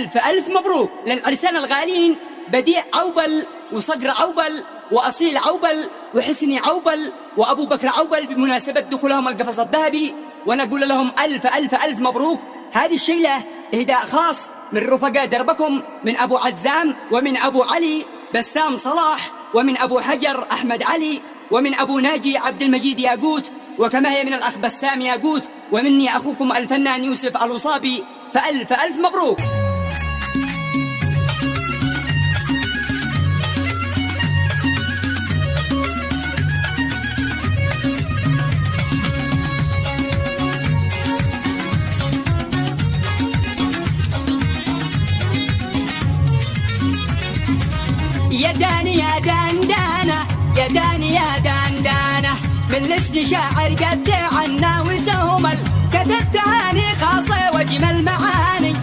ألف مبروك للعرسان الغالين بديع عوبل وصقر عوبل وأصيل عوبل وحسني عوبل وأبو بكر عوبل بمناسبة دخولهم القفص الذهبي، ونقول لهم ألف مبروك. هذه الشيلة إهداء خاص من رفقاء دربكم، من أبو عزام ومن أبو علي بسام صلاح ومن أبو حجر أحمد علي ومن أبو ناجي عبد المجيد ياقوت، وكما هي من الأخ بسام ياقوت، ومني أخوكم الفنان يوسف الوصابي. ألف مبروك. يا داني يا دندانة يا داني يا دندانة، من لسن شاعر قد عنا وزهمل، كتبت تهاني خاصة وجمل معاني.